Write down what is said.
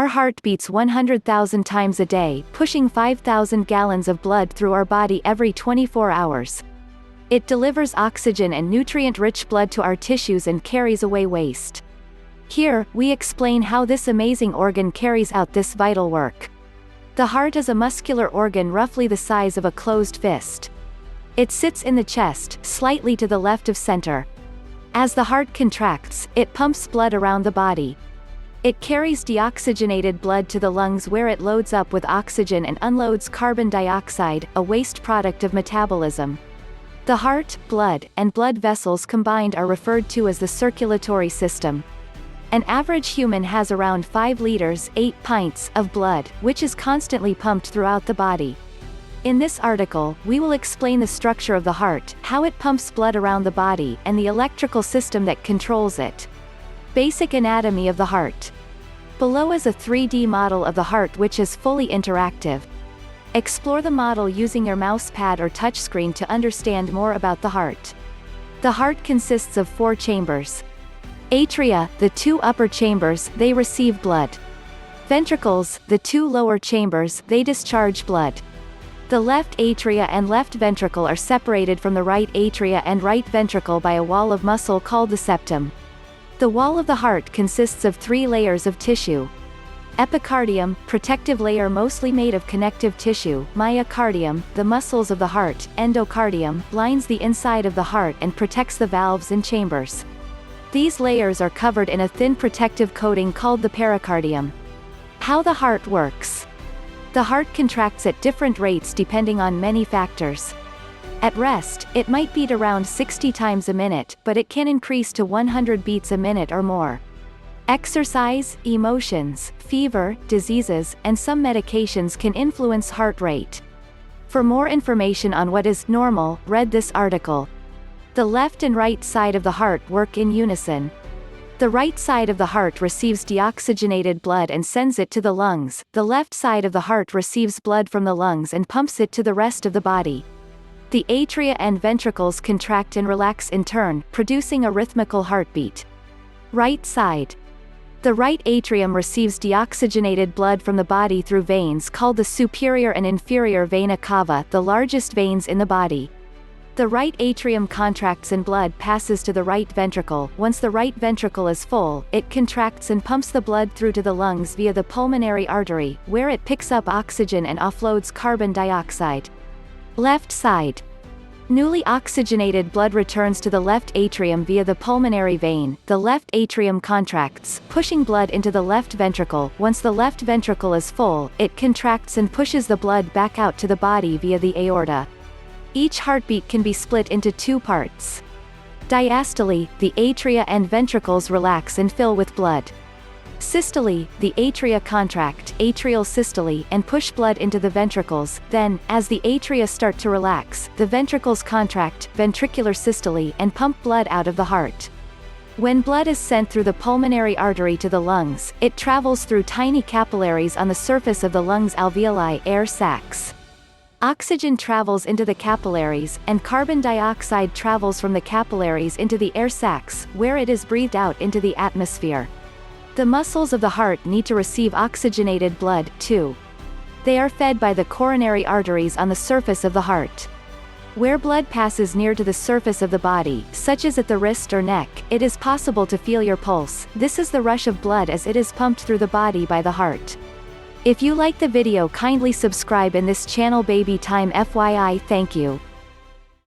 Our heart beats 100,000 times a day, pushing 5,000 gallons of blood through our body every 24 hours. It delivers oxygen and nutrient-rich blood to our tissues and carries away waste. Here, we explain how this amazing organ carries out this vital work. The heart is a muscular organ roughly the size of a closed fist. It sits in the chest, slightly to the left of center. As the heart contracts, it pumps blood around the body. It carries deoxygenated blood to the lungs where it loads up with oxygen and unloads carbon dioxide, a waste product of metabolism. The heart, blood, and blood vessels combined are referred to as the circulatory system. An average human has around 5 liters, 8 pints, of blood, which is constantly pumped throughout the body. In this article, we will explain the structure of the heart, how it pumps blood around the body, and the electrical system that controls it. Basic anatomy of the heart. Below is a 3D model of the heart which is fully interactive. Explore the model using your mouse pad or touchscreen to understand more about the heart. The heart consists of 4 chambers. Atria, the 2 upper chambers, they receive blood. Ventricles, the 2 lower chambers, they discharge blood. The left atria and left ventricle are separated from the right atria and right ventricle by a wall of muscle called the septum. The wall of the heart consists of 3 layers of tissue. Epicardium, protective layer mostly made of connective tissue. Myocardium, the muscles of the heart. Endocardium, lines the inside of the heart and protects the valves and chambers. These layers are covered in a thin protective coating called the pericardium. How the heart works. The heart contracts at different rates depending on many factors. At rest, it might beat around 60 times a minute, but it can increase to 100 beats a minute or more. Exercise, emotions, fever, diseases, and some medications can influence heart rate. For more information on what is normal, read this article. The left and right side of the heart work in unison. The right side of the heart receives deoxygenated blood and sends it to the lungs. The left side of the heart receives blood from the lungs and pumps it to the rest of the body. The atria and ventricles contract and relax in turn, producing a rhythmical heartbeat. Right side. The right atrium receives deoxygenated blood from the body through veins called the superior and inferior vena cava, the largest veins in the body. The right atrium contracts and blood passes to the right ventricle. Once the right ventricle is full, it contracts and pumps the blood through to the lungs via the pulmonary artery, where it picks up oxygen and offloads carbon dioxide. Left side. Newly oxygenated blood returns to the left atrium via the pulmonary vein. The left atrium contracts, pushing blood into the left ventricle. Once the left ventricle is full, it contracts and pushes the blood back out to the body via the aorta. Each heartbeat can be split into 2 parts. Diastole, the atria and ventricles relax and fill with blood. Systole, the atria contract, atrial systole, and push blood into the ventricles. Then, as the atria start to relax, the ventricles contract, ventricular systole, and pump blood out of the heart. When blood is sent through the pulmonary artery to the lungs, it travels through tiny capillaries on the surface of the lungs' alveoli, air sacs. Oxygen travels into the capillaries, and carbon dioxide travels from the capillaries into the air sacs, where it is breathed out into the atmosphere. The muscles of the heart need to receive oxygenated blood, too. They are fed by the coronary arteries on the surface of the heart. Where blood passes near to the surface of the body, such as at the wrist or neck, it is possible to feel your pulse. This is the rush of blood as it is pumped through the body by the heart. If you like the video, kindly subscribe in this channel. Baby Time FYI. Thank you.